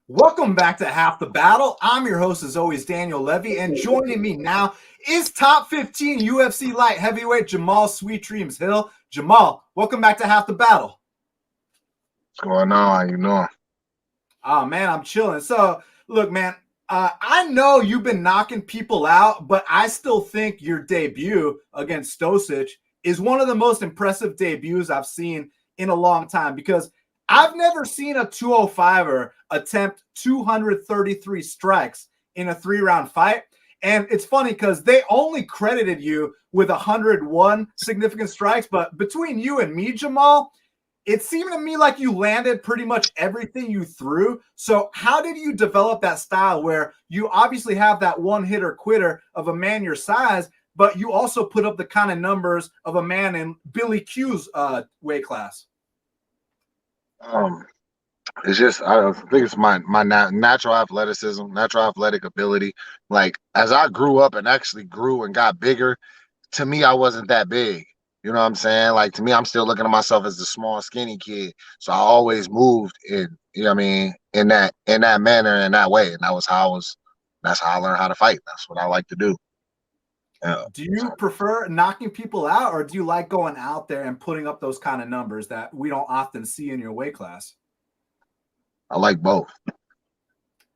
Welcome back to Half the Battle. I'm your host, as always, Daniel Levi, and joining me now is top 15 UFC light heavyweight Jamahal Sweet Dreams Hill. Jamahal, welcome back to Half the Battle. What's going on? How you doing? Oh, man, I'm chilling. So, look, man, I know you've been knocking people out, but I still think your debut against Stosic is one of the most impressive debuts I've seen in a long time because I've never seen a 205er attempt 233 strikes in a 3-round fight. And it's funny because they only credited you with 101 significant strikes. But between you and me, Jamahal, it seemed to me like you landed pretty much everything you threw. So how did you develop that style where you obviously have that one-hitter quitter of a man your size, but you also put up the kind of numbers of a man in Billy Q's weight class? It's just I think it's my natural athleticism, natural athletic ability. Like as I grew up and actually grew and got bigger, to me I wasn't that big. You know what I'm saying? Like to me, I'm still looking at myself as the small, skinny kid. So I always moved in, you know what I mean, in that manner, in that way. And that's how I learned how to fight. That's what I like to do. Yeah. Do you prefer knocking people out, or do you like going out there and putting up those kind of numbers that we don't often see in your weight class? I like both.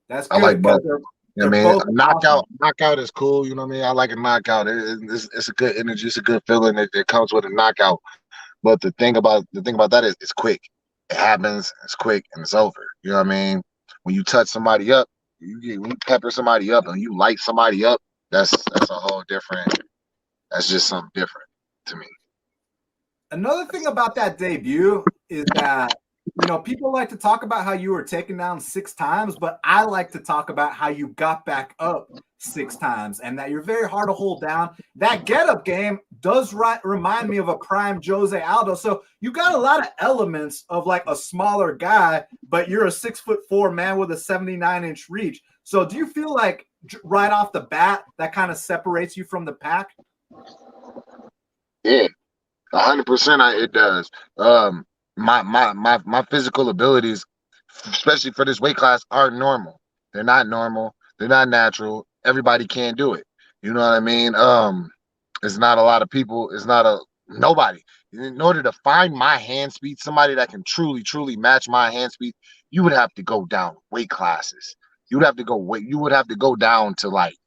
That's I good. like both. They're, You know they're what I mean? both A awesome. knockout is cool. You know what I mean? I like a knockout. It's a good energy. It's a good feeling that comes with a knockout. But the thing about that is it's quick. It happens. It's quick and it's over. You know what I mean? When you touch somebody up, when you pepper somebody up and you light somebody up, that's a whole different. That's just something different to me. Another thing about that debut is that, people like to talk about how you were taken down 6 times, but I like to talk about how you got back up 6 times and that you're very hard to hold down. That get-up game does remind me of a prime Jose Aldo. So you got a lot of elements of like a smaller guy, but you're a 6'4" man with a 79-inch reach. So do you feel like right off the bat that kind of separates you from the pack? Yeah, 100%. It does. My physical abilities, especially for this weight class, aren't normal. They're not normal. They're not natural. Everybody can't do it. You know what I mean? It's not a lot of people. It's not a nobody. In order to find my hand speed, somebody that can truly match my hand speed, you would have to go down weight classes. You would have to go weight. You would have to go down to like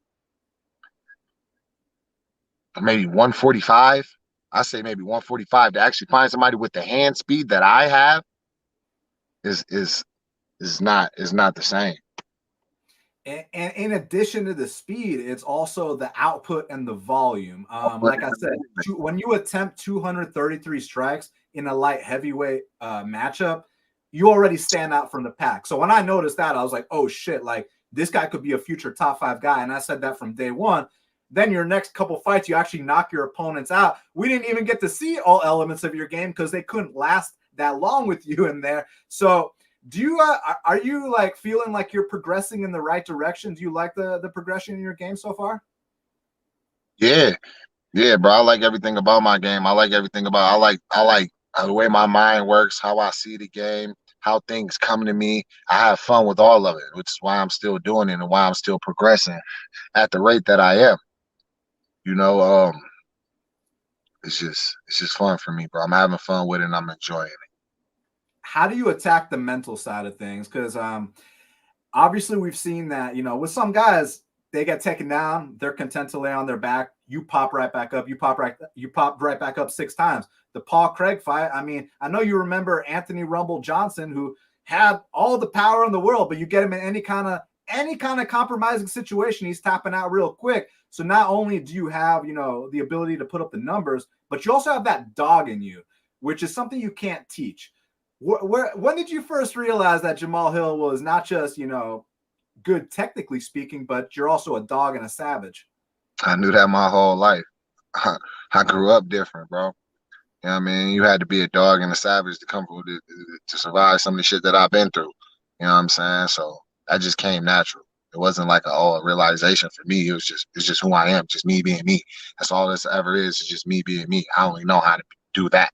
maybe 145. I say maybe 145 to actually find somebody with the hand speed that I have is not the same. And in addition to the speed, it's also the output and the volume. Like I said, when you attempt 233 strikes in a light heavyweight matchup, you already stand out from the pack. So when I noticed that, I was like, oh shit, like this guy could be a future top 5 guy. And I said that from day one. Then your next couple fights, you actually knock your opponents out. We didn't even get to see all elements of your game because they couldn't last that long with you in there. So do you are you like feeling like you're progressing in the right direction? Do you like the progression in your game so far? Yeah, yeah, bro. I like everything about my game. I like everything about. I like the way my mind works, how I see the game, how things come to me. I have fun with all of it, which is why I'm still doing it and why I'm still progressing at the rate that I am. You know, it's just fun for me, bro. I'm having fun with it and I'm enjoying it. How do you attack the mental side of things? Because obviously we've seen that, with some guys, they get taken down, they're content to lay on their back. You pop right back up. You pop right back up 6 times. The Paul Craig fight. I mean, I know you remember Anthony Rumble Johnson, who had all the power in the world, but you get him in any kind of compromising situation, he's tapping out real quick. So not only do you have, the ability to put up the numbers, but you also have that dog in you, which is something you can't teach. When did you first realize that Jamahal Hill was not just, good technically speaking, but you're also a dog and a savage? I knew that my whole life. I grew up different, bro. You know what I mean? You had to be a dog and a savage to come through to survive some of the shit that I've been through. You know what I'm saying? So that just came natural. It wasn't like a realization for me. It's just who I am, just me being me. That's all this ever is just me being me. I only know how to do that.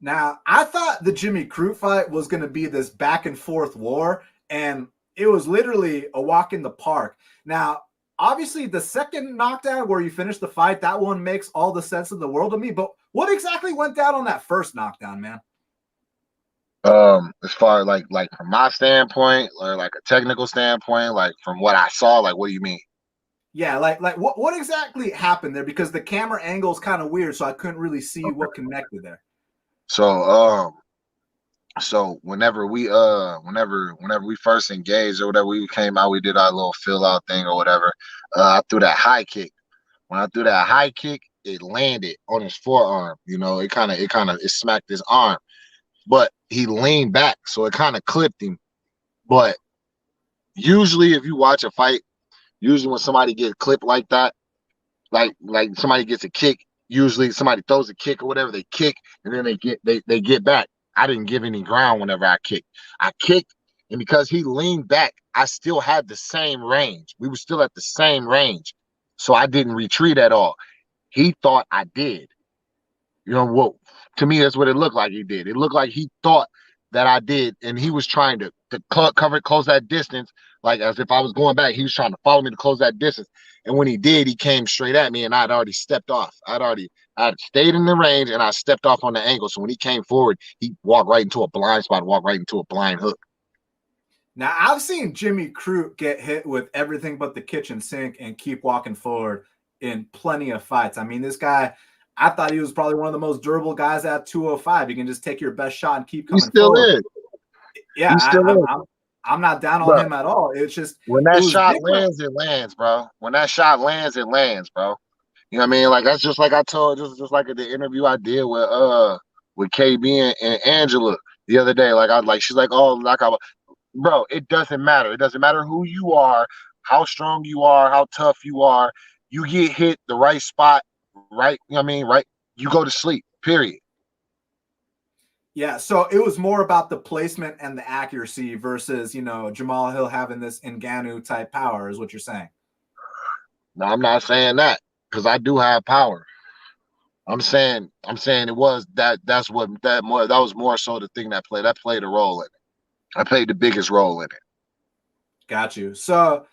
Now, I thought the Jimmy Crute fight was going to be this back and forth war, and it was literally a walk in the park. Now, obviously, the second knockdown where you finish the fight, that one makes all the sense in the world to me. But what exactly went down on that first knockdown, man? As far as like from my standpoint, or like a technical standpoint, like from what I saw, like what do you mean? Yeah, like what exactly happened there? Because the camera angle is kind of weird, so I couldn't really see what connected there. So so whenever we first engaged or whatever, we came out, we did our little fill out thing or whatever. I threw that high kick. When I threw that high kick, it landed on his forearm. You know, it smacked his arm, but he leaned back, so it kind of clipped him. But usually, if you watch a fight, usually when somebody gets clipped like that, like somebody gets a kick, usually somebody throws a kick or whatever, they kick and then they get back. I didn't give any ground whenever I kicked. I kicked, and because he leaned back, I still had the same range. We were still at the same range. So I didn't retreat at all. He thought I did. You know what? To me, that's what it looked like he did. It looked like he thought that I did, and he was trying to close that distance, like as if I was going back. He was trying to follow me to close that distance, and when he did, he came straight at me, and I'd already stepped off. I'd stayed in the range, and I stepped off on the angle. So when he came forward, he walked right into a blind spot, walked right into a blind hook. Now, I've seen Jimmy Crute get hit with everything but the kitchen sink and keep walking forward in plenty of fights. I mean, this guy, I thought he was probably one of the most durable guys at 205. You can just take your best shot and keep He coming still forward. is. Yeah, He still is. I'm not down on Bro, him at all. It's just, when it that was shot different. lands, it lands, bro. When that shot lands, it lands, bro. You know what I mean? Like that's just like I told, just like at the interview I did with KB and Angela the other day. She's like, oh, bro, it doesn't matter. It doesn't matter who you are, how strong you are, how tough you are. You get hit the right spot, right? You know what I mean? Right? You go to sleep. Period. Yeah, so it was more about the placement and the accuracy versus, Jamahal Hill having this Ngannou type power, is what you're saying. No, I'm not saying that because I do have power. I'm saying it was that. That was more so the thing that played a role in it. I played the biggest role in it. Got you. So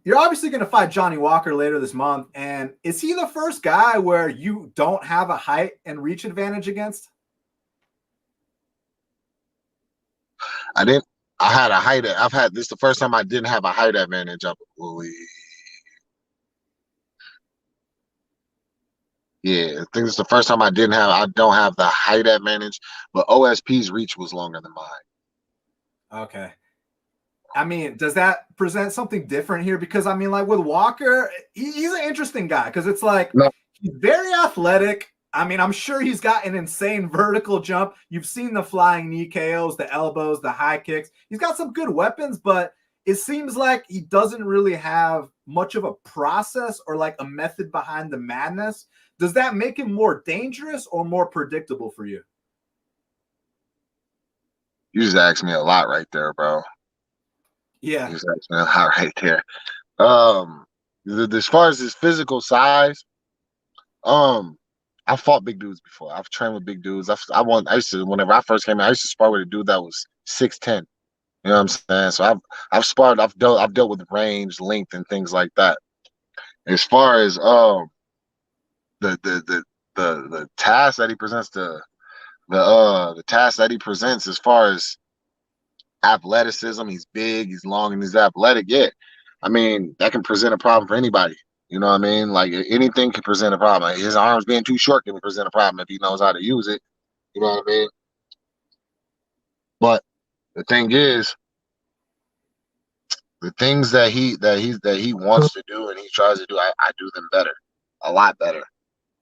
you're obviously going to fight Johnny Walker later this month. And is he the first guy where you don't have a height and reach advantage against? I didn't. I had a height. I've had this the first time I didn't have a height advantage. Yeah, I think it's the first time I don't have the height advantage, but OSP's reach was longer than mine. Okay. I mean, does that present something different here? Because I mean, like with Walker, he's an interesting guy because it's like No, he's very athletic. I mean, I'm sure he's got an insane vertical jump. You've seen the flying knee KOs, the elbows, the high kicks. He's got some good weapons, but it seems like he doesn't really have much of a process or like a method behind the madness. Does that make him more dangerous or more predictable for you? you just asked me a lot right there, bro. Yeah. You just asked me a lot right there. Um, as far as his physical size, um, I fought big dudes before. I've trained with big dudes. I used to whenever I first came out, I used to spar with a dude that was 6'10". You know what I'm saying? So I've sparred, I've dealt with range, length, and things like that. As far as the task that he presents, the task that he presents as far as athleticism, he's big, he's long, and he's athletic. Yeah, I mean that can present a problem for anybody. You know what I mean? Like anything can present a problem. Like, his arms being too short can present a problem if he knows how to use it. You know what I mean? But the thing is, the things that he wants to do and he tries to do, I do them better, a lot better.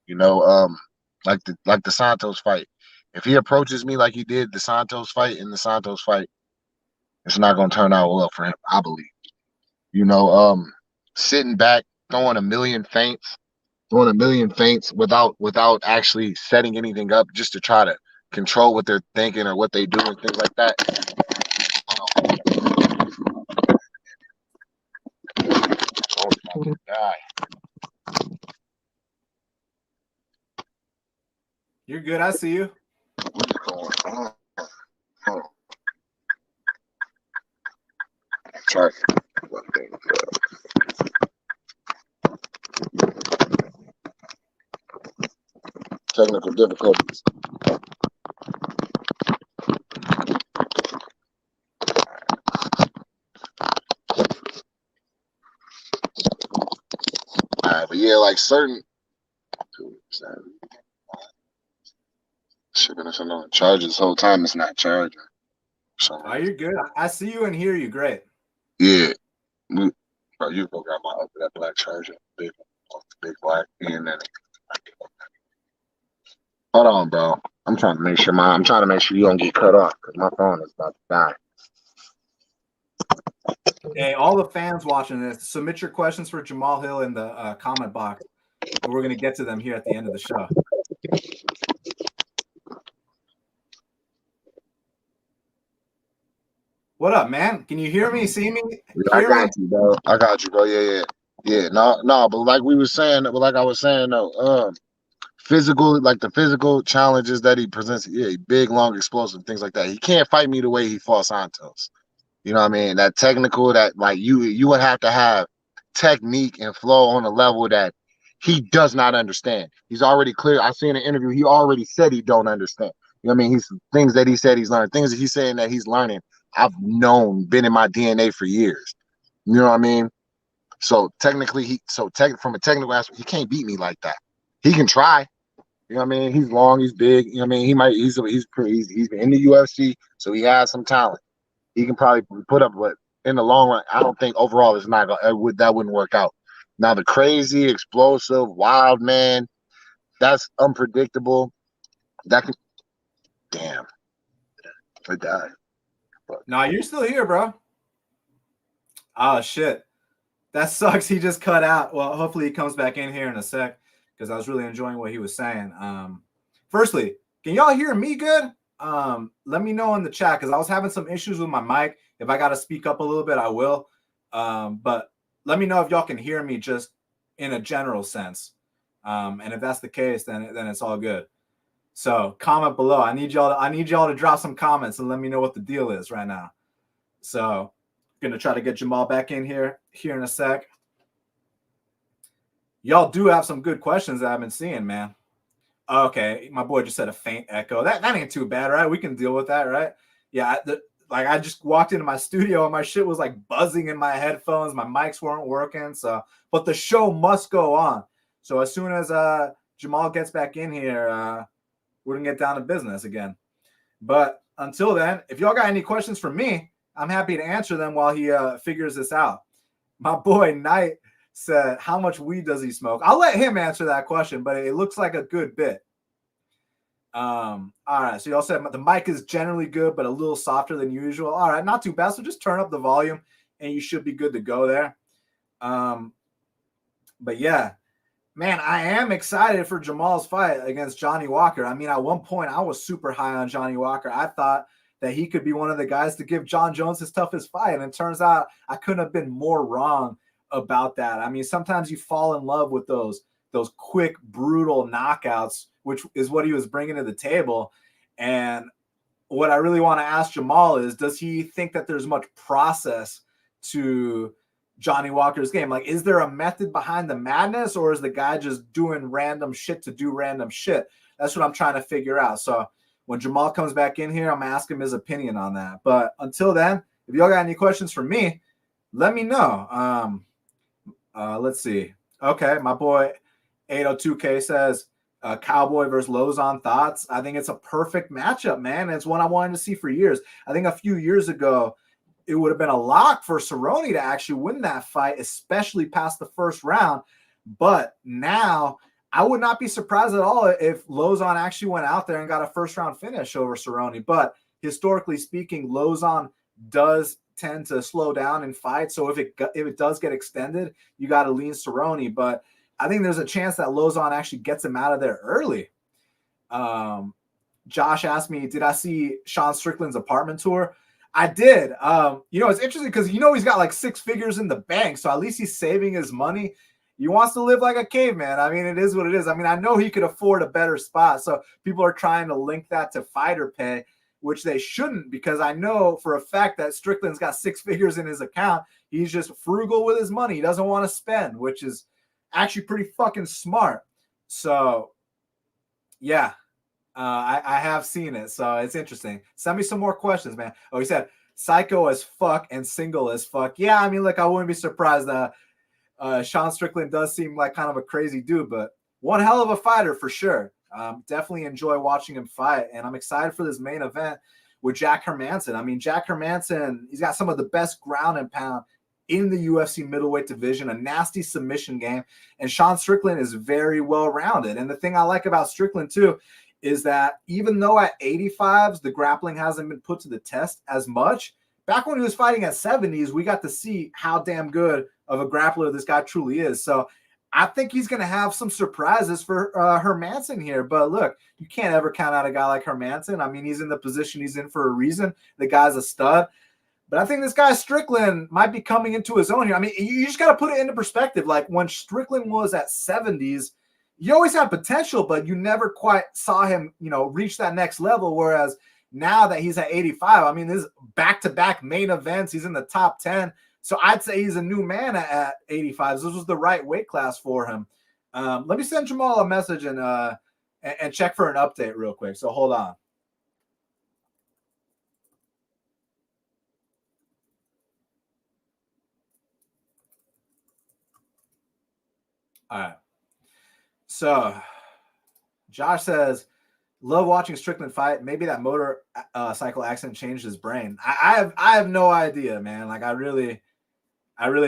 You know, like the Santos fight. If he approaches me like he did the Santos fight in the Santos fight, it's not gonna turn out well for him, I believe. You know, sitting back, throwing a million feints without actually setting anything up just to try to control what they're thinking or what they do and things like that. Oh, guy. You're good. I see you. Sorry. One thing. Technical difficulties. But yeah, like certain shipping us on charger this whole time. It's not charging. So, Oh, you're good. I see you and hear you. Great. Yeah. Bro, you go grab that black charger. Big black. And then hold on, bro. I'm trying to make sure you don't get cut off because my phone is about to die. Hey, all the fans watching this, submit your questions for Jamahal Hill in the comment box, and we're gonna get to them here at the end of the show. What up, man? Can you hear me? See me? I got you, bro. Yeah. No. But like I was saying though, physical, like the physical challenges that he presents, big, long, explosive, things like that. He can't fight me the way he fought Santos. You know what I mean? That technical, that like you would have to have technique and flow on a level that he does not understand. He's already clear. I seen an interview. He already said he don't understand. You know what I mean? He's things that he said he's learned, things that he's saying that he's learning. I've known, been in my DNA for years. You know what I mean? So technically, from a technical aspect, he can't beat me like that. He can try. You know what I mean? He's long, he's big. You know what I mean? He's in the UFC, so he has some talent. He can probably put up, but in the long run, I don't think overall it's not that wouldn't work out. Now the crazy, explosive, wild man, that's unpredictable. That can, damn, I died. No, you're still here, bro. Oh shit, that sucks. He just cut out. Well, hopefully he comes back in here in a sec because I was really enjoying what he was saying. Firstly, can y'all hear me good? Let me know in the chat because I was having some issues with my mic. If I got to speak up a little bit, I will. But let me know if y'all can hear me just in a general sense. And if that's the case, then it's all good. So comment below. I need y'all to drop some comments and let me know what the deal is right now. So gonna try to get Jamahal back in here in a sec. Y'all do have some good questions that I've been seeing, man. Okay, my boy just said a faint echo. That ain't too bad, right? We can deal with that, right? Yeah, I just walked into my studio and my shit was like buzzing in my headphones. My mics weren't working, but the show must go on. So as soon as Jamahal gets back in here, we're gonna get down to business again. But until then, if y'all got any questions for me, I'm happy to answer them while he figures this out. My boy Knight said, how much weed does he smoke? I'll let him answer that question, but it looks like a good bit. All right, so y'all said the mic is generally good, but a little softer than usual. All right, not too bad. So just turn up the volume and you should be good to go there. But yeah, man, I am excited for Jamal's fight against Johnny Walker. I mean, at one point I was super high on Johnny Walker. I thought that he could be one of the guys to give John Jones his toughest fight. And it turns out I couldn't have been more wrong about that. I mean, sometimes you fall in love with those quick, brutal knockouts, which is what he was bringing to the table. And what I really want to ask Jamahal is, does he think that there's much process to Johnny Walker's game? Like, is there a method behind the madness, or is the guy just doing random shit to do random shit? That's what I'm trying to figure out. So when Jamahal comes back in here, I'm going to ask him his opinion on that. But until then, if y'all got any questions for me, let me know. Let's see. Okay, my boy 802K says Cowboy versus Lauzon Thoughts. I think it's a perfect matchup, man. It's one I wanted to see for years. I think a few years ago, it would have been a lock for Cerrone to actually win that fight, especially past the first round. But now I would not be surprised at all if Lauzon actually went out there and got a first-round finish over Cerrone. But historically speaking, Lauzon does tend to slow down in fights. So if it does get extended, you got to lean Cerrone. But I think there's a chance that Lauzon actually gets him out of there early. Josh asked me, did I see Sean Strickland's apartment tour? I did. It's interesting because he's got like 6 figures in the bank. So at least he's saving his money. He wants to live like a caveman. I mean, it is what it is. I mean, I know he could afford a better spot. So people are trying to link that to fighter pay, which they shouldn't, because I know for a fact that Strickland's got 6 figures in his account. He's just frugal with his money. He doesn't want to spend, which is actually pretty fucking smart. So, yeah, I have seen it. So it's interesting. Send me some more questions, man. Oh, he said psycho as fuck and single as fuck. Yeah, I mean, look, I wouldn't be surprised. Sean Strickland does seem like kind of a crazy dude, but one hell of a fighter for sure. Definitely enjoy watching him fight, and I'm excited for this main event with Jack Hermansson. I mean, Jack Hermansson, he's got some of the best ground and pound in the UFC middleweight division, a nasty submission game, and Sean Strickland is very well-rounded. And the thing I like about Strickland too is that even though at 85s the grappling hasn't been put to the test as much, back when he was fighting at 70s, we got to see how damn good of a grappler this guy truly is. So I think he's going to have some surprises for Hermansson here. But look, you can't ever count out a guy like Hermansson. I mean, he's in the position he's in for a reason. The guy's a stud. But I think this guy Strickland might be coming into his own here. I mean, you just got to put it into perspective. Like when Strickland was at 70s, you always had potential, but you never quite saw him, reach that next level. Whereas now that he's at 85, I mean, this is back-to-back main events. He's in the top 10. So I'd say he's a new man at 85. This was the right weight class for him. Let me send Jamahal a message and check for an update real quick. So hold on. All right. So Josh says, love watching Strickland fight. Maybe that motorcycle accident changed his brain. I have no idea, man. Like I really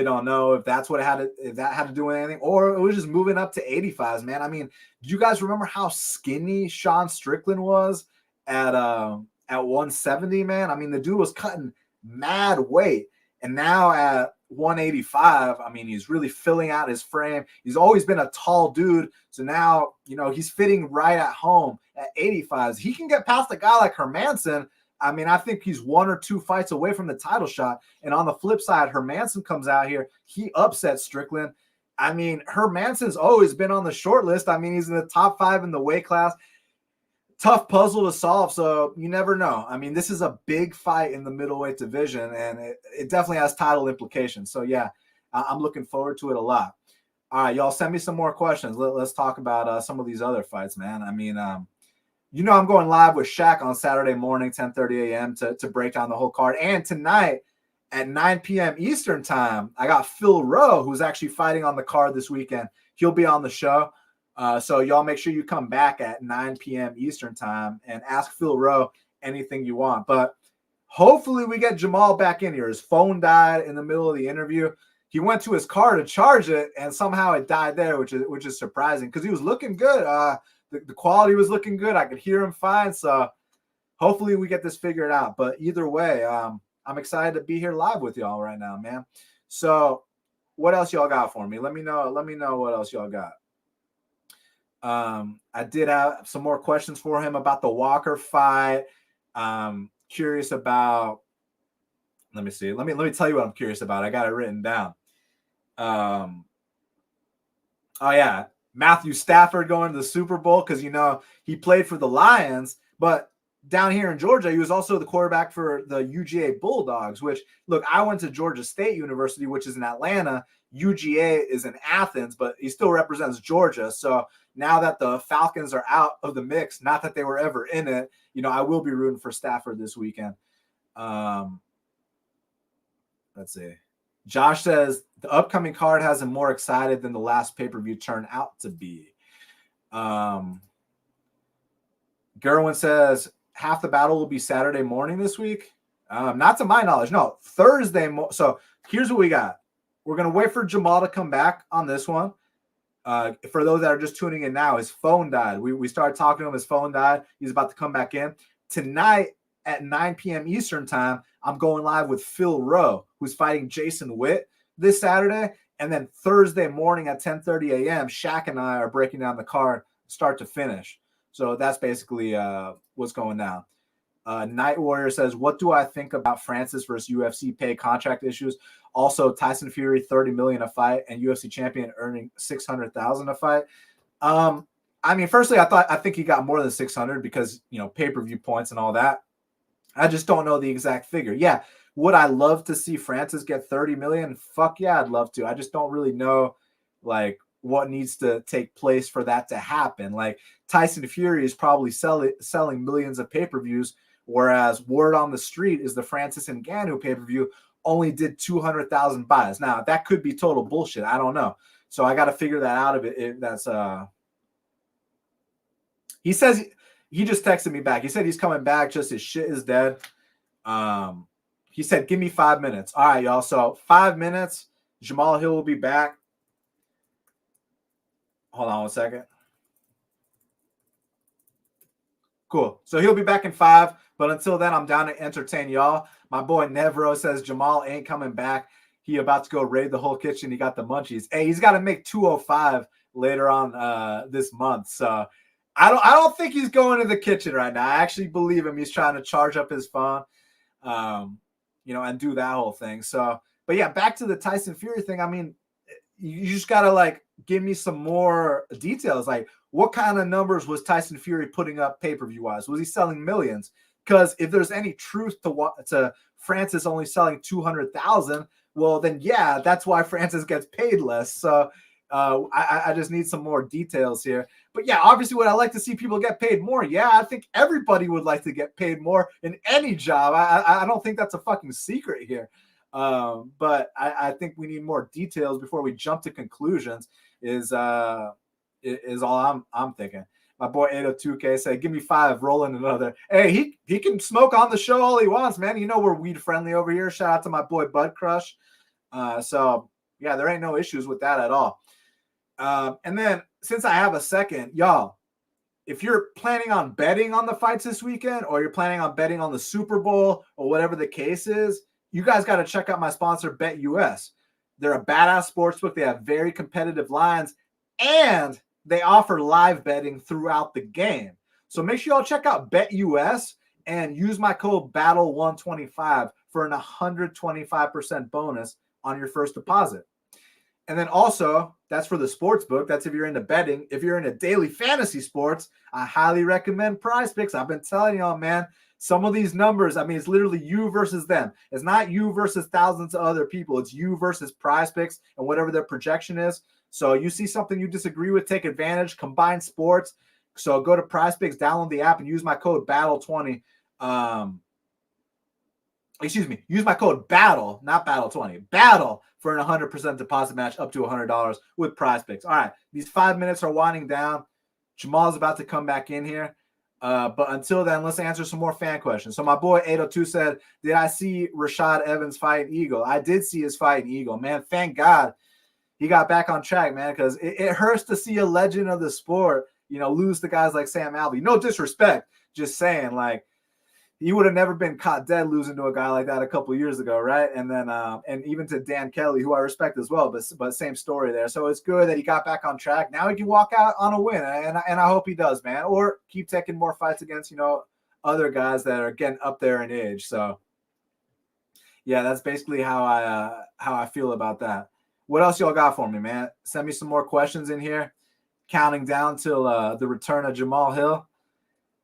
don't know if that's what if that had to do with anything, or it was just moving up to 85s, man. I mean, do you guys remember how skinny Sean Strickland was at 170, man? I mean, the dude was cutting mad weight, and now at 185, I mean, he's really filling out his frame. He's always been a tall dude, so now he's fitting right at home at 85s. He can get past a guy like Hermansson. I mean, I think he's 1 or 2 fights away from the title shot. And on the flip side, Hermansson comes out here. He upsets Strickland. I mean, Hermansson's always been on the short list. I mean, he's in the top 5 in the weight class. Tough puzzle to solve, so you never know. I mean, this is a big fight in the middleweight division, and it definitely has title implications. So, yeah, I'm looking forward to it a lot. All right, y'all, send me some more questions. Let's talk about some of these other fights, man. I mean, I'm going live with Shaq on Saturday morning, 10:30 a.m. to break down the whole card. And tonight at 9 p.m. Eastern time, I got Phil Rowe, who's actually fighting on the card this weekend. He'll be on the show. So y'all make sure you come back at 9 p.m. Eastern time and ask Phil Rowe anything you want. But hopefully we get Jamal back in here. His phone died in the middle of the interview. He went to his car to charge it, and somehow it died there, which is surprising because he was looking good. The quality was looking good. I could hear him fine. So hopefully we get this figured out. But either way, I'm excited to be here live with y'all right now, man. So what else y'all got for me? Let me know what else y'all got. I did have some more questions for him about the Walker fight. Curious about, let me see. Let me tell you what I'm curious about. I got it written down. Oh yeah. Matthew Stafford going to the Super Bowl because, he played for the Lions, but down here in Georgia, he was also the quarterback for the UGA Bulldogs, which, look, I went to Georgia State University, which is in Atlanta. UGA is in Athens, but he still represents Georgia. So now that the Falcons are out of the mix, not that they were ever in it, I will be rooting for Stafford this weekend. Let's see. Josh says the upcoming card has him more excited than the last pay-per-view turned out to be. Gerwin says half the battle will be Saturday morning this week. Not to my knowledge. No, Thursday. So here's what we got. We're going to wait for Jamal to come back on this one. For those that are just tuning in now, his phone died. We started talking to him. His phone died. He's about to come back in. Tonight at 9 p.m. Eastern time, I'm going live with Phil Rowe, who's fighting Jason Witt this Saturday. And then Thursday morning at 10:30 a.m., Shaq and I are breaking down the card start to finish. So that's basically what's going down. Night Warrior says, what do I think about Francis versus UFC pay contract issues? Also, Tyson Fury, $30 million a fight, and UFC champion earning $600,000 a fight. I mean, firstly, I think he got more than 600 because, pay-per-view points and all that. I just don't know the exact figure. Yeah, would I love to see Francis get 30 million? Fuck yeah, I'd love to. I just don't really know like what needs to take place for that to happen. Like Tyson Fury is probably selling millions of pay-per-views, whereas word on the street is the Francis Ngannou pay-per-view only did 200,000 buys. Now, that could be total bullshit. I don't know. So I got to figure that out of it. That's he says he just texted me back. He said he's coming back, just his shit is dead. He said, give me 5 minutes. All right, y'all. So 5 minutes. Jamahal Hill will be back. Hold on 1 second. Cool. So he'll be back in 5. But until then, I'm down to entertain y'all. My boy Nevro says Jamal ain't coming back. He about to go raid the whole kitchen. He got the munchies. Hey, he's got to make 205 later on this month. So I don't think he's going to the kitchen right now. I actually believe him. He's trying to charge up his phone, and do that whole thing. So, but yeah, back to the Tyson Fury thing. I mean, you just got to like give me some more details. Like, what kind of numbers was Tyson Fury putting up pay-per-view wise? Was he selling millions? Because if there's any truth to Francis only selling 200,000, well, then yeah, that's why Francis gets paid less. So I just need some more details here. But yeah, obviously, would I like to see people get paid more? Yeah, I think everybody would like to get paid more in any job. I don't think that's a fucking secret here. But I think we need more details before we jump to conclusions. Is all I'm thinking. My boy 802K said, give me 5, rolling another. Hey, he can smoke on the show all he wants, man. You know we're weed friendly over here. Shout out to my boy Bud Crush. So yeah, there ain't no issues with that at all. And then since I have a second, y'all, if you're planning on betting on the fights this weekend, or you're planning on betting on the Super Bowl, or whatever the case is, you guys got to check out my sponsor, BetUS. They're a badass sportsbook. They have very competitive lines, and they offer live betting throughout the game. So make sure y'all check out BetUS and use my code BATTLE125 for an 125% bonus on your first deposit. And then also, that's for the sports book. That's if you're into betting. If you're into daily fantasy sports, I highly recommend PrizePicks. I've been telling y'all, man, some of these numbers, I mean, it's literally you versus them. It's not you versus thousands of other people. It's you versus PrizePicks and whatever their projection is. So you see something you disagree with, take advantage, combine sports. So go to PrizePicks, download the app, and use my code BATTLE20. Use my code BATTLE, not BATTLE20, BATTLE for an 100% deposit match up to $100 with PrizePicks. All right, these 5 minutes are winding down. Jamal's about to come back in here. But until then, let's answer some more fan questions. So my boy 802 said, did I see Rashad Evans fight Eagle? I did see his fight in Eagle, man. Thank God he got back on track, man, because it hurts to see a legend of the sport, lose to guys like Sam Alvey. No disrespect, just saying, like, he would have never been caught dead losing to a guy like that a couple of years ago, right? And then, and even to Dan Kelly, who I respect as well, but same story there. So it's good that he got back on track. Now he can walk out on a win, and I hope he does, man. Or keep taking more fights against, other guys that are getting up there in age. So yeah, that's basically how I feel about that. What else y'all got for me, man? Send me some more questions in here. Counting down till the return of Jamahal Hill.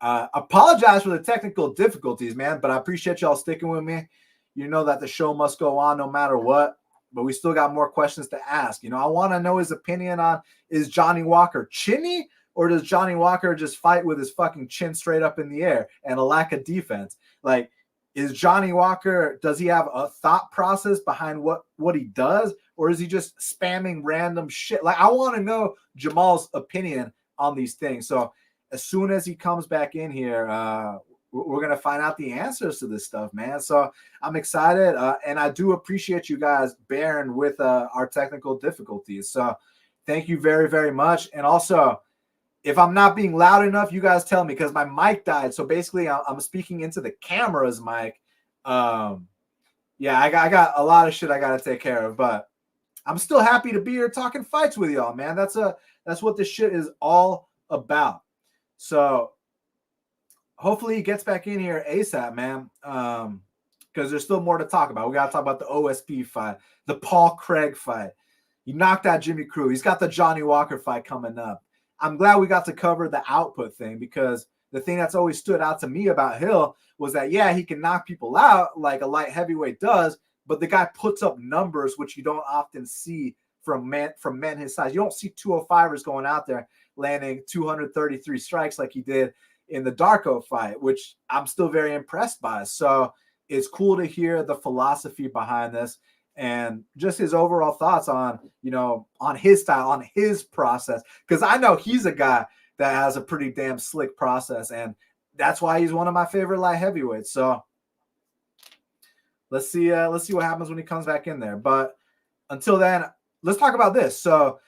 Apologize for the technical difficulties, man, but I appreciate y'all sticking with me. You know that the show must go on no matter what, but we still got more questions to ask. I want to know his opinion on, is Johnny Walker chinny, or does Johnny Walker just fight with his fucking chin straight up in the air and a lack of defense? Like, is Johnny Walker, does he have a thought process behind what he does, or is he just spamming random shit? Like, I want to know Jamal's opinion on these things. So as soon as he comes back in here, we're going to find out the answers to this stuff, man. So I'm excited, and I do appreciate you guys bearing with our technical difficulties. So thank you very, very much. And also, if I'm not being loud enough, you guys tell me, because my mic died. So basically, I'm speaking into the camera's mic. Yeah, I got a lot of shit I got to take care of, but I'm still happy to be here talking fights with y'all, man. That's what this shit is all about. So hopefully he gets back in here ASAP, man, because there's still more to talk about. We got to talk about the OSP fight, the Paul Craig fight. He knocked out Jimmy Crute. He's got the Johnny Walker fight coming up. I'm glad we got to cover the output thing, because the thing that's always stood out to me about Hill was that, yeah, he can knock people out like a light heavyweight does, but the guy puts up numbers which you don't often see from men his size. You don't see 205ers going out there landing 233 strikes like he did in the Darko fight, which I'm still very impressed by. So it's cool to hear the philosophy behind this and just his overall thoughts on, on his style, on his process. Because I know he's a guy that has a pretty damn slick process, and that's why he's one of my favorite light heavyweights. So let's see what happens when he comes back in there. But until then, let's talk about this. So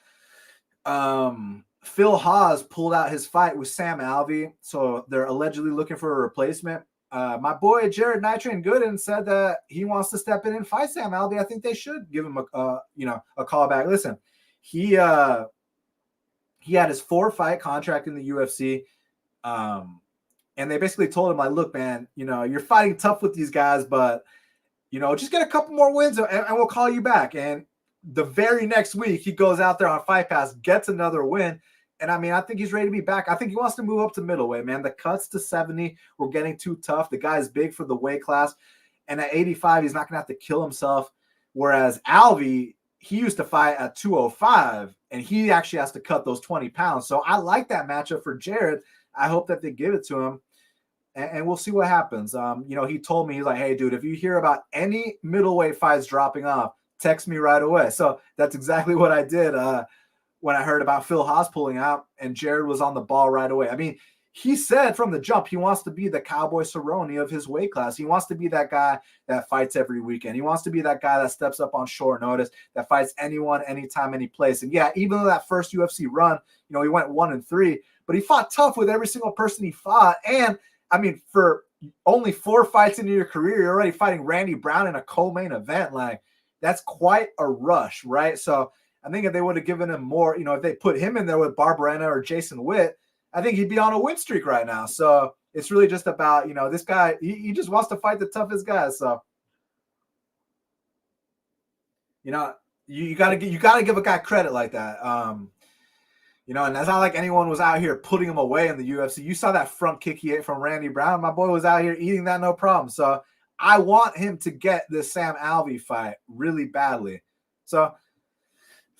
Phil Haas pulled out his fight with Sam Alvey, so they're allegedly looking for a replacement. My boy Jared Nitrain Gooden said that he wants to step in and fight Sam Alvey. I think they should give him a call back. Listen, he had his 4-fight contract in the UFC, and they basically told him, like, look, man, you're fighting tough with these guys, but just get a couple more wins and we'll call you back. And the very next week, he goes out there on Fight Pass, gets another win. And I mean, I think he's ready to be back. I think he wants to move up to middleweight, man. The cuts to 70 were getting too tough. The guy's big for the weight class. And at 85, he's not going to have to kill himself. Whereas Alvey, he used to fight at 205, and he actually has to cut those 20 pounds. So I like that matchup for Jared. I hope that they give it to him. And we'll see what happens. He told me, he's like, hey, dude, if you hear about any middleweight fights dropping off, text me right away. So that's exactly what I did when I heard about Phil Haas pulling out, and Jared was on the ball right away. I mean, he said from the jump he wants to be the Cowboy Cerrone of his weight class. He wants to be that guy that fights every weekend. He wants to be that guy that steps up on short notice, that fights anyone, anytime, any place. And yeah, even though that first UFC run, he went 1-3, but he fought tough with every single person he fought. And I mean, for only 4 fights into your career, you're already fighting Randy Brown in a co-main event. Like, that's quite a rush, right? So I think if they would have given him more, if they put him in there with Barberena or Jason Witt, I think he'd be on a win streak right now. So it's really just about, this guy, he just wants to fight the toughest guys. So, you gotta give a guy credit like that. And it's not like anyone was out here putting him away in the UFC. You saw that front kick he ate from Randy Brown. My boy was out here eating that no problem. So I want him to get this Sam Alvey fight really badly. So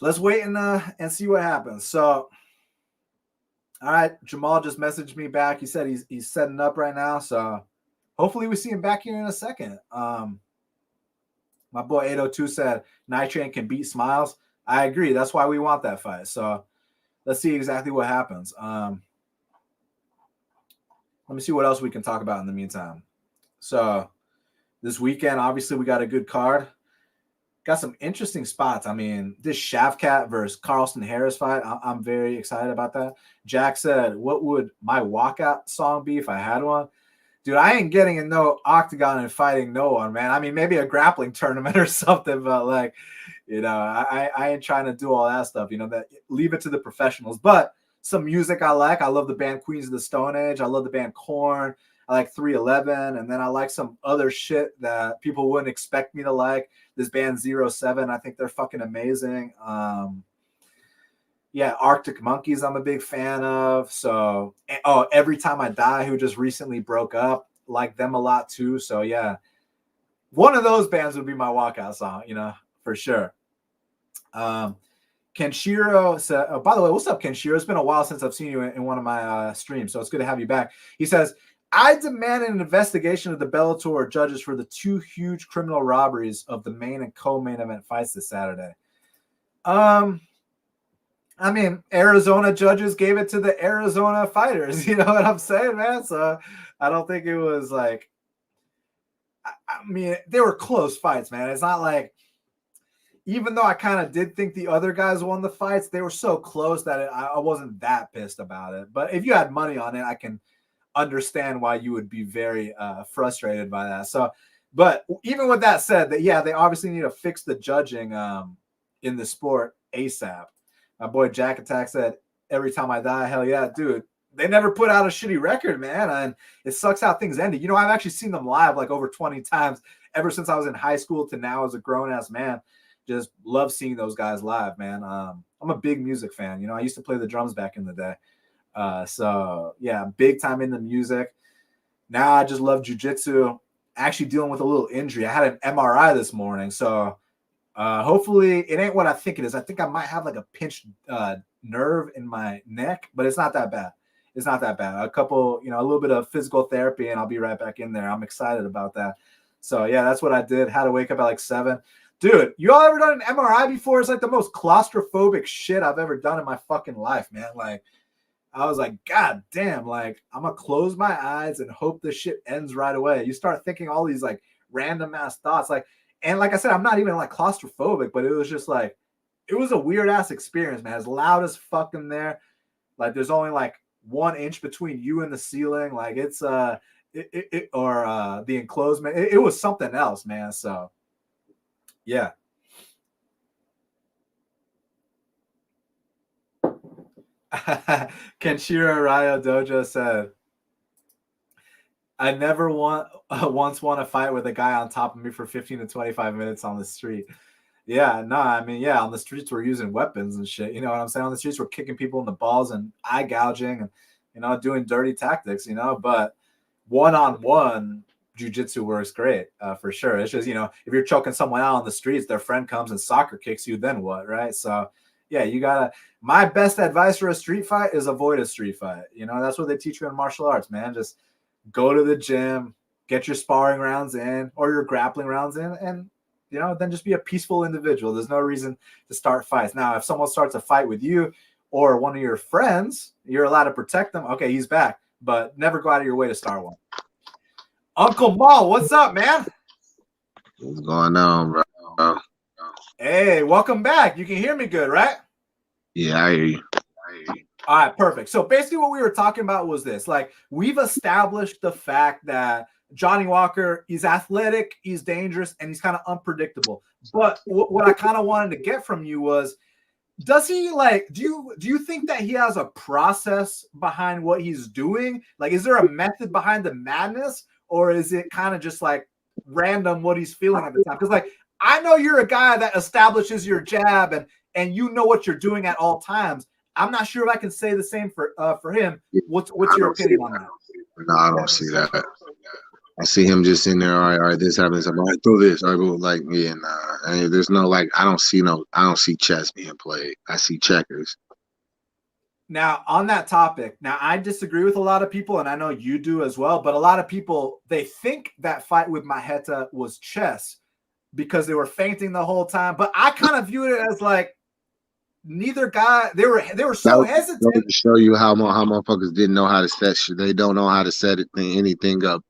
let's wait and see what happens. So, all right, Jamal just messaged me back. He said he's setting up right now. So hopefully we see him back here in a second. My boy 802 said Nitrain can beat Smiles. I agree. That's why we want that fight. So let's see exactly what happens. Let me see what else we can talk about in the meantime. So this weekend, obviously, we got a good card. Got some interesting spots. I mean, this Shavkat versus Carlston Harris fight, I'm very excited about that. Jack said, what would my walkout song be if I had one? Dude, I ain't getting in no octagon and fighting no one, man. I mean, maybe a grappling tournament or something, but like, I ain't trying to do all that stuff, that leave it to the professionals. But some music I like. I love the band Queens of the Stone Age. I love the band Korn. I like 311, and then I like some other shit that people wouldn't expect me to like. This band 07, I think they're fucking amazing. Arctic Monkeys I'm a big fan of. So, Every Time I Die, who just recently broke up, like them a lot too. So yeah, one of those bands would be my walkout song, for sure. Kenshiro said, by the way, what's up, Kenshiro? It's been a while since I've seen you in one of my streams, so it's good to have you back. He says, I demand an investigation of the Bellator judges for the 2 huge criminal robberies of the main and co-main event fights this Saturday. I mean, Arizona judges gave it to the Arizona fighters. You know what I'm saying, man? So I don't think it was like, I mean, they were close fights, man. It's not like, even though I kind of did think the other guys won the fights, they were so close that I wasn't that pissed about it. But if you had money on it, I can understand why you would be very frustrated by that. So, but even with that said, they obviously need to fix the judging in the sport ASAP. My boy Jack Attack said, Every Time I Die, hell yeah, dude. They never put out a shitty record, man, and it sucks how things ended. I've actually seen them live like over 20 times ever since I was in high school to now as a grown-ass man. Just love seeing those guys live, man. I'm a big music fan. I used to play the drums back in the day. So yeah, big time into music. Now I just love jujitsu. Actually dealing with a little injury. I had an MRI this morning, so hopefully it ain't what I think it is. I think I might have like a pinched nerve in my neck, but it's not that bad. It's not that bad. A couple, a little bit of physical therapy, and I'll be right back in there. I'm excited about that. So yeah, that's what I did. Had to wake up at like 7. Dude, you all ever done an MRI before? It's like the most claustrophobic shit I've ever done in my fucking life, man. Like, I was like, God damn, like, I'm going to close my eyes and hope this shit ends right away. You start thinking all these, like, random ass thoughts. Like, and like I said, I'm not even, like, claustrophobic, but it was just, like, it was a weird-ass experience, man. It's loud as fuck in there. Like, there's only, like, 1 inch between you and the ceiling. Like, it's, the enclosement. It was something else, man. So, yeah. Kenshiro Ryo Dojo said, I never once won a fight with a guy on top of me for 15 to 25 minutes on the street. Yeah, no, I mean, yeah, on the streets we're using weapons and shit. You know what I'm saying? On the streets we're kicking people in the balls and eye gouging and, doing dirty tactics, but one-on-one jiu-jitsu works great, for sure. It's just, if you're choking someone out on the streets, their friend comes and soccer kicks you, then what, right? So, yeah, my best advice for a street fight is avoid a street fight. That's what they teach you in martial arts, man. Just go to the gym, get your sparring rounds in or your grappling rounds in, and, then just be a peaceful individual. There's no reason to start fights. Now, if someone starts a fight with you or one of your friends, you're allowed to protect them. Okay, he's back, but never go out of your way to start one. Uncle Maul, what's up, man? What's going on, bro? Hey, welcome back. You can hear me good, right? Yeah, I hear you. All right, perfect. So basically what we were talking about was this. Like, we've established the fact that Johnny Walker, he's athletic, he's dangerous, and he's kind of unpredictable. But what I kind of wanted to get from you was, does he, like, do you think that he has a process behind what he's doing? Like, is there a method behind the madness, or is it kind of just like random what he's feeling at the time? Because, like, I know you're a guy that establishes your jab and you know what you're doing at all times. I'm not sure if I can say the same for him. What's your opinion on that? No, I don't see that. I see him just in there. All right, this happens. I'm like, throw this. I go like, yeah, nah. There's no like. I don't see chess being played. I see checkers. Now, on that topic, I disagree with a lot of people, and I know you do as well. But a lot of people, they think that fight with Maheta was chess because they were feinting the whole time. But I kind of view it as like, neither guy, they were so hesitant to show you how motherfuckers didn't know how to set shit. They don't know how to set anything up.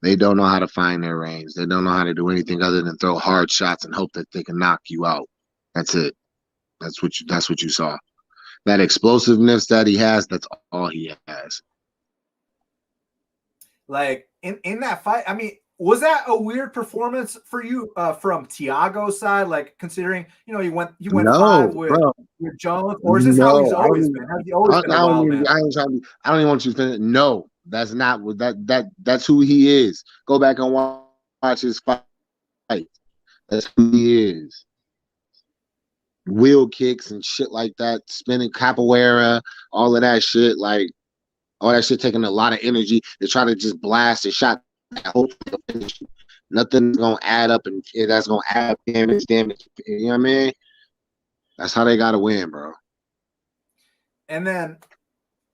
They don't know how to find their range. They don't know how to do anything other than throw hard shots and hope that they can knock you out. That's it. That's what you saw. That explosiveness that he has, that's all he has. Like in that fight, I mean, was that a weird performance for you from Thiago's side? Like, considering you went 5 with Jones, or is this how he's always been? Has he always been a wild man? I don't even want you to think. No, that's not what that's who he is. Go back and watch his fight. That's who he is. Wheel kicks and shit like that, spinning capoeira, all of that shit, like all that shit taking a lot of energy to try to just blast a shot. Nothing's gonna add up, and that's gonna add damage. You know what I mean? That's how they gotta win, bro. And then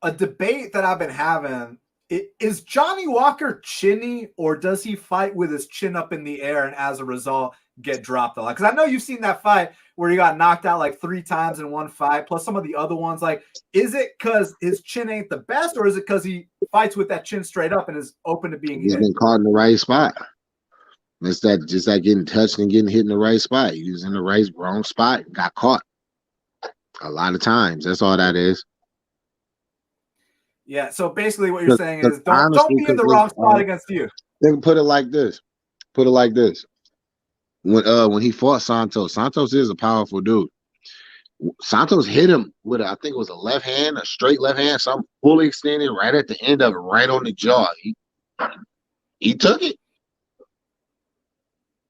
a debate that I've been having is Johnny Walker chinny, or does he fight with his chin up in the air and as a result get dropped a lot? Because I know you've seen that fight where he got knocked out like 3 times in one fight, plus some of the other ones. Like, is it because his chin ain't the best, or is it because he fights with that chin straight up and is open to being hit? He's been caught in the right spot. It's just like getting touched and getting hit in the right spot. He was in the wrong spot and got caught a lot of times. That's all that is. Yeah, so basically what you're saying is don't be in the wrong spot against you. They can put it like this. When he fought Santos is a powerful dude. Santos hit him with I think it was a straight left hand, something fully extended right at the end of it, right on the jaw. He took it.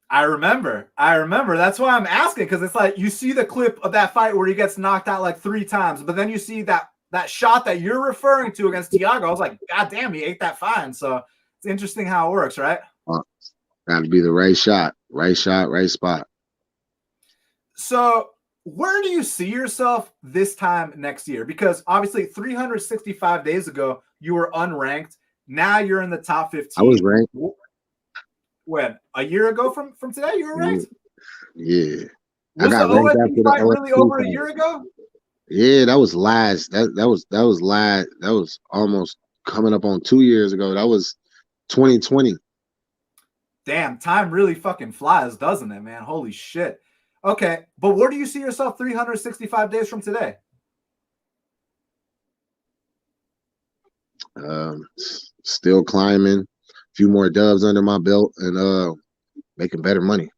I remember. That's why I'm asking, because it's like you see the clip of that fight where he gets knocked out like 3 times, but then you see that that shot that you're referring to against Thiago, I was like, God damn, he ate that fine. So it's interesting how it works, right? Got to be the right shot, right spot. So where do you see yourself this time next year? Because obviously 365 days ago, you were unranked. Now you're in the top 15. I was ranked. When? A year ago from today, you were ranked? Yeah. Was the OSC fight really over a year ago? Yeah, that was last. That was last. That was almost coming up on 2 years ago. That was 2020. Damn, time really fucking flies, doesn't it, man? Holy shit. Okay, but where do you see yourself 365 days from today? Still climbing, a few more dubs under my belt, and making better money.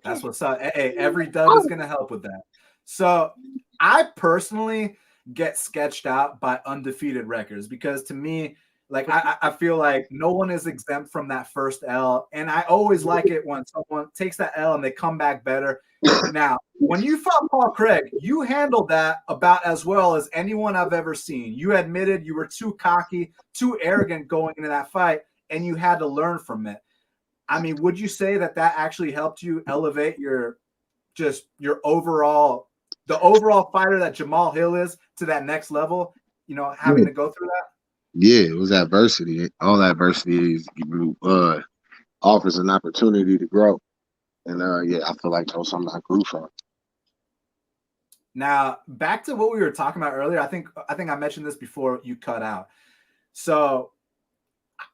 That's what's up. Hey, every dub is gonna help with that. So I personally get sketched out by undefeated records because to me, like I feel like no one is exempt from that first L. And I always like it when someone takes that L and they come back better. Now, when you fought Paul Craig, you handled that about as well as anyone I've ever seen. You admitted you were too cocky, too arrogant going into that fight, and you had to learn from it. I mean, would you say that actually helped you elevate the overall fighter that Jamahal Hill is to that next level, having to go through that? Yeah, it was adversity. All adversity offers an opportunity to grow. And I feel like that was something I grew from. Now, back to what we were talking about earlier. I think I mentioned this before you cut out. So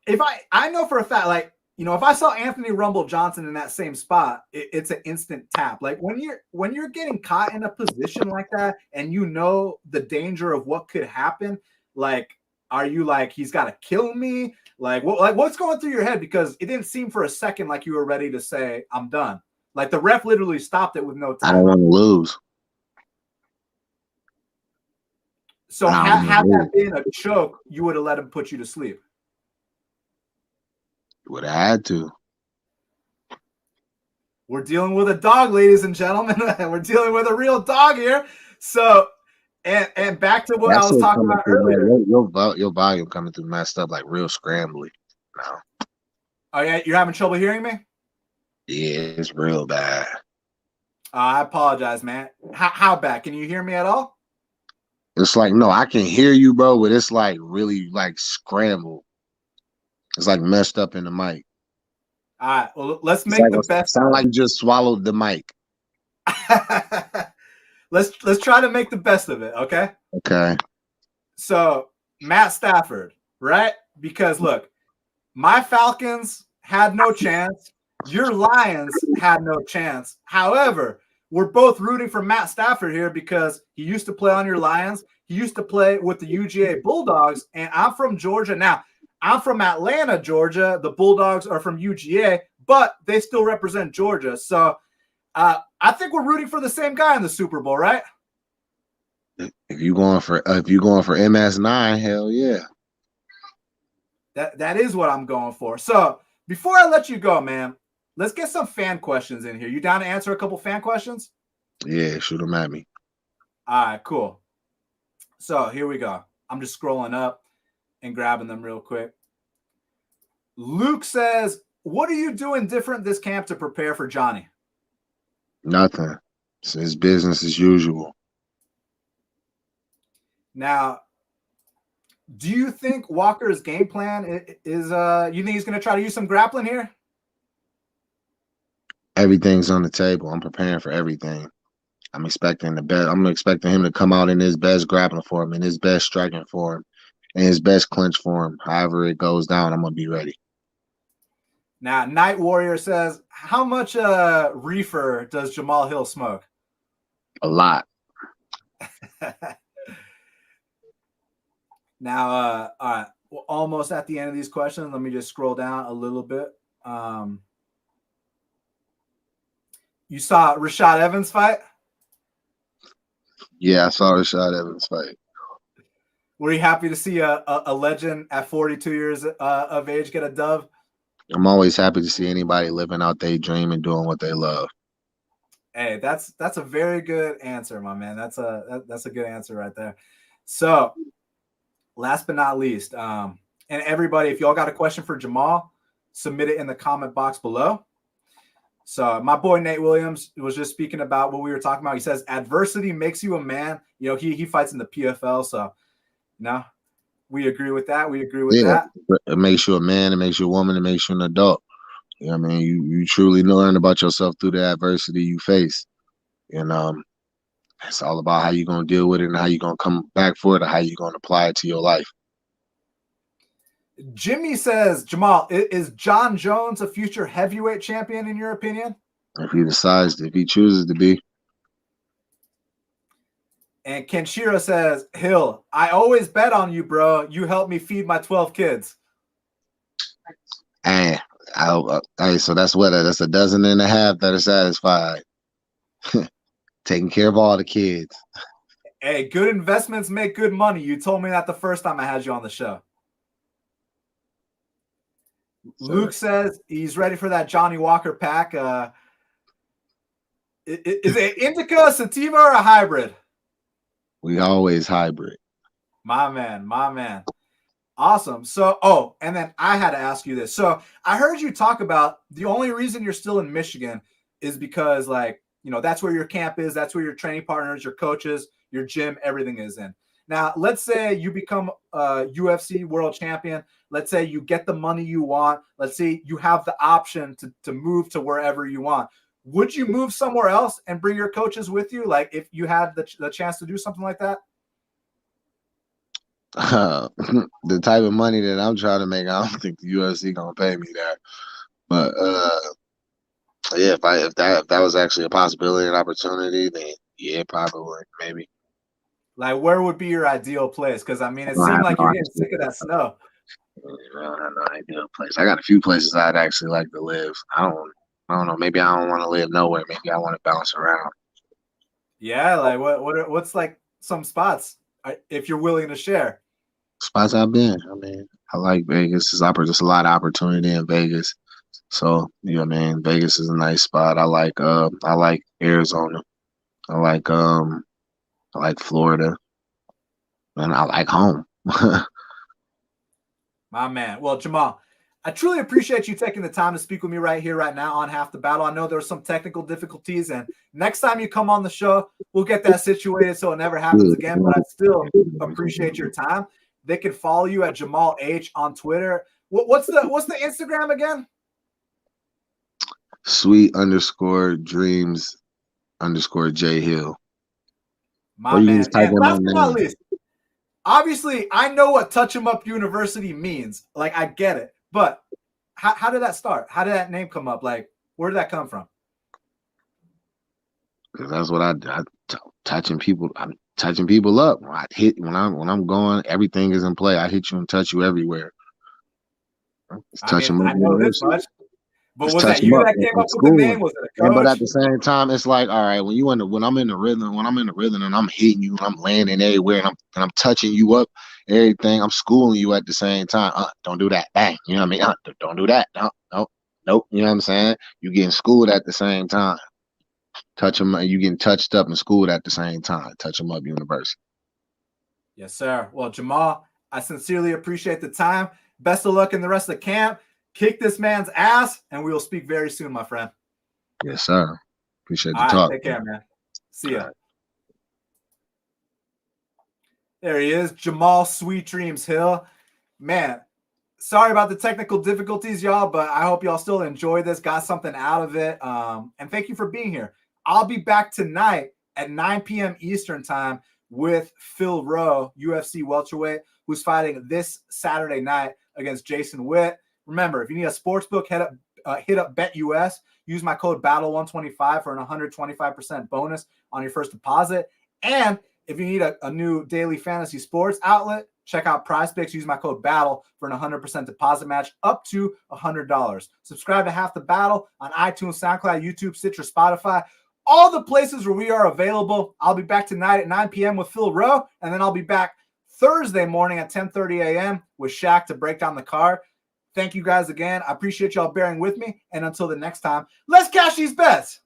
if I know for a fact, like, if I saw Anthony Rumble Johnson in that same spot, it's an instant tap. Like when you're getting caught in a position like that and you know the danger of what could happen, like, are you like, he's got to kill me? Like what's going through your head? Because it didn't seem for a second like you were ready to say, I'm done. Like the ref literally stopped it with no time. I don't want to lose. So had that been a choke, you would have let him put you to sleep. Would have had to. We're dealing with a dog, ladies and gentlemen. We're dealing with a real dog here. So, and back to what I was talking about earlier. Your volume coming through messed up, like real scrambly now. Oh yeah, you're having trouble hearing me? Yeah, it's real bad. I apologize, man. How bad? Can you hear me at all? It's like, no, I can hear you, bro, but it's like really like scrambled. It's like messed up in the mic. All right, well, let's make the best. Sound like you just swallowed the mic. Let's try to make the best of it, okay? Okay. So Matt Stafford, right? Because look, my Falcons had no chance. Your Lions had no chance. However, we're both rooting for Matt Stafford here because he used to play on your Lions. He used to play with the UGA Bulldogs, and I'm from Georgia. Now, I'm from Atlanta, Georgia. The Bulldogs are from UGA, but they still represent Georgia. So I think we're rooting for the same guy in the Super Bowl, right? If you're going for MS9, hell yeah. That is what I'm going for. So before I let you go, man, let's get some fan questions in here. You down to answer a couple fan questions? Yeah, shoot them at me. All right, cool. So here we go. I'm just scrolling up and grabbing them real quick. Luke says, what are you doing different this camp to prepare for Johnny? Nothing. It's business as usual. Now, do you think Walker's game plan is you think he's going to try to use some grappling here? Everything's on the table. I'm preparing for everything. I'm expecting the best. I'm expecting him to come out in his best grappling form, in his best striking form, in his best clinch form. However it goes down, I'm going to be ready. Now, Night Warrior says, how much reefer does Jamahal Hill smoke? A lot. Now, all right, we're almost at the end of these questions. Let me just scroll down a little bit. You saw Rashad Evans fight? Yeah, I saw Rashad Evans fight. Were you happy to see a legend at 42 years of age get a dub? I'm always happy to see anybody living out their dream and doing what they love. Hey, that's a very good answer, my man. That's a good answer right there. So, last but not least, and everybody, if y'all got a question for Jamal, submit it in the comment box below. So my boy Nate Williams was just speaking about what we were talking about. He says adversity makes you a man. You know, he fights in the PFL, so we agree with that. We agree with that. It makes you a man, it makes you a woman, it makes you an adult. You know what I mean? You truly learn about yourself through the adversity you face. And it's all about how you're gonna deal with it and how you're gonna come back for it or how you're gonna apply it to your life. Jimmy says, Jamal, is John Jones a future heavyweight champion in your opinion? If he chooses to be. And Kenshiro says, Hill, I always bet on you, bro. You helped me feed my 12 kids. And so that's that's a dozen and a half that are satisfied. Taking care of all the kids. Hey, good investments make good money. You told me that the first time I had you on the show. Luke says he's ready for that Johnny Walker pack. Is it indica, sativa, or a hybrid? We always hybrid. My man. Awesome. So, and then I had to ask you this. So I heard you talk about the only reason you're still in Michigan is because, like, you know, that's where your camp is. That's where your training partners, your coaches, your gym, everything is in. Now, let's say you become a UFC world champion. Let's say you get the money you want. Let's say you have the option to move to wherever you want. Would you move somewhere else and bring your coaches with you? Like if you had the chance to do something like that? The type of money that I'm trying to make, I don't think the UFC gonna pay me that. But yeah, if that was actually a possibility and opportunity, then yeah, probably, maybe. Like, where would be your ideal place? Because I mean, it seemed like you're getting sick of that snow. I don't have no ideal place. I got a few places I'd actually like to live. I don't know. Maybe I don't want to live nowhere. Maybe I want to bounce around. Yeah, like what's like some spots if you're willing to share? Spots I've been. I mean, I like Vegas. There's a lot of opportunity in Vegas. So, you know what I mean? Vegas is a nice spot. I like Arizona. I like Florida. And I like home. My man. Well, Jamal, I truly appreciate you taking the time to speak with me right here, right now on Half the Battle. I know there were some technical difficulties, and next time you come on the show, we'll get that situated so it never happens again. But I still appreciate your time. They can follow you at Jamal H on Twitter. What's the Instagram again? Sweet_dreams_J Hill. My man. And last but not least, obviously, I know what Touch 'em Up University means. Like, I get it. But how did that start? How did that name come up? Like, where did that come from? That's what I touching people. I'm touching people up. I hit when I'm going. Everything is in play. I hit you and touch you everywhere. I know this much. But was that you that came up with the name? Was it a coach? But at the same time, it's like, all right, when I'm in the rhythm and I'm hitting you and I'm landing everywhere and I'm touching you up, everything, I'm schooling you at the same time. Don't do that. Bang. You know what I mean? Don't do that. No. Nope. You know what I'm saying? You getting schooled at the same time. Touch them. You getting touched up and schooled at the same time. Touch 'em Up University. Yes, sir. Well, Jamal, I sincerely appreciate the time. Best of luck in the rest of the camp. Kick this man's ass, and we will speak very soon, my friend. Yes, sir. Appreciate the talk. talk. Take care, man. See ya. There he is, Jamal Sweet Dreams Hill. Man, sorry about the technical difficulties, y'all, but I hope y'all still enjoyed this, got something out of it. And thank you for being here. I'll be back tonight at 9 p.m. Eastern time with Phil Rowe, UFC welterweight, who's fighting this Saturday night against Jason Witt. Remember, if you need a sports book, hit up BetUS. Use my code BATTLE125 for an 125% bonus on your first deposit. And if you need a new daily fantasy sports outlet, check out PrizePicks. Use my code BATTLE for an 100% deposit match up to $100. Subscribe to Half the Battle on iTunes, SoundCloud, YouTube, Stitcher, Spotify, all the places where we are available. I'll be back tonight at 9 p.m. with Phil Rowe, and then I'll be back Thursday morning at 10:30 a.m. with Shaq to break down the card. Thank you guys again. I appreciate y'all bearing with me. And until the next time, let's cash these bets.